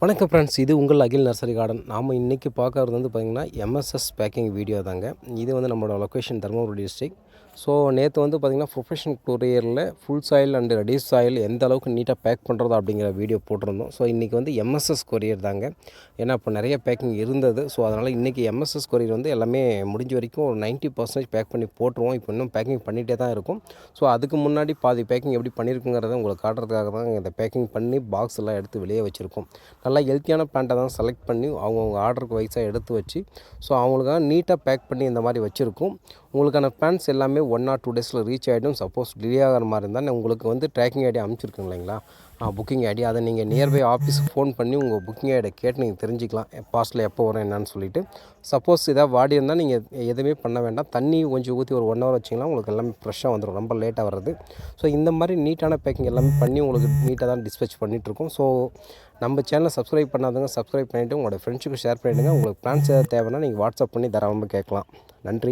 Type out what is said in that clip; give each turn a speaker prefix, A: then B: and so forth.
A: வணக்கம் ஃப்ரெண்ட்ஸ், இது உங்கள் அகில் நர்சரி கார்டன். நாம் இன்றைக்கி பார்க்கறது பார்த்திங்கன்னா எம்எஸ்எஸ் பேக்கிங் வீடியோ தாங்க. இது நம்மளோட லொக்கேஷன் தருமபுரி டிஸ்ட்ரிக். ஸோ நேற்று பார்த்திங்கன்னா ப்ரொஃபஷனல் கொரியரில் full soil and reduce soil எந்த அளவுக்கு நீட்டாக பேக் பண்ணுறது அப்படிங்கிற வீடியோ போட்டிருந்தோம். ஸோ இன்றைக்கி எம்எஸ்எஸ் கொரியர் தாங்க. ஏன்னா இப்போ நிறைய பேக்கிங் இருந்தது. ஸோ அதனால் இன்றைக்கி எம்எஸ்எஸ் கொரியர் எல்லாமே முடிஞ்ச வரைக்கும் ஒரு 90% பேக் பண்ணி போட்டுருவோம். இப்போ இன்னும் பேக்கிங் பண்ணிகிட்டே தான் இருக்கும். ஸோ அதுக்கு முன்னாடி பாதி பேக்கிங் எப்படி பண்ணியிருக்குங்கிறத உங்களுக்கு காட்டுறதுக்காக தான் இந்த பேக்கிங் பண்ணி பாக்ஸ் எல்லாம் எடுத்து வெளியே வச்சுருக்கோம். நல்லா ஹெல்த்தியான பிளான்ட்டை தான் செலக்ட் பண்ணி அவங்கவுங்க ஆர்டருக்கு வைஸாக எடுத்து வச்சு ஸோ அவங்களுக்காக நீட்டாக பேக் பண்ணி இந்த மாதிரி வச்சுருக்கோம். உங்களுக்கான பிளான்ஸ் எல்லாமே 1 or 2 டேஸில் ரீச் ஆகிடும். சப்போஸ் டிலே ஆகிற மாதிரி இருந்தால் உங்களுக்கு ட்ராக்கிங் ஐடி அனுப்பிச்சிருக்கேன் இல்லைங்களா, புக்கிங் ஐடி, அதை நீங்கள் நியர்பை ஆஃபீஸுக்கு ஃபோன் பண்ணி உங்கள் புக்கிங் ஐடியை கேட்டு நீங்கள் தெரிஞ்சிக்கலாம் பார்சல் எப்போ வரும் என்னன்னு சொல்லிவிட்டு. சப்போஸ் ஏதாவது வாடி இருந்தால் நீங்கள் எதுவுமே பண்ண வேண்டாம், தண்ணி கொஞ்சம் ஊற்றி ஒரு 1 hour வச்சிங்கன்னா உங்களுக்கு எல்லாமே ஃப்ரெஷ்ஷாக வந்துடும், ரொம்ப லேட்டாக வர்றது. ஸோ இந்த மாதிரி நீட்டான பேக்கிங் எல்லாமே பண்ணி உங்களுக்கு நீட்டாக தான் டிஸ்பேச் பண்ணிகிட்ருக்கோம். ஸோ நம்ம சேனலை சப்ஸ்கிரைப் பண்ணாதவங்க சப்ஸ்கிரைப் பண்ணிவிட்டு உங்களோட ஃப்ரெண்ட்ஸுக்கு ஷேர் பண்ணிவிடுங்க. உங்களுக்கு பிளான்ஸ் ஏதாவது தேவைன்னா நீங்கள் வாட்ஸ்அப் பண்ணி தாராளமாக கேட்கலாம். நன்றி.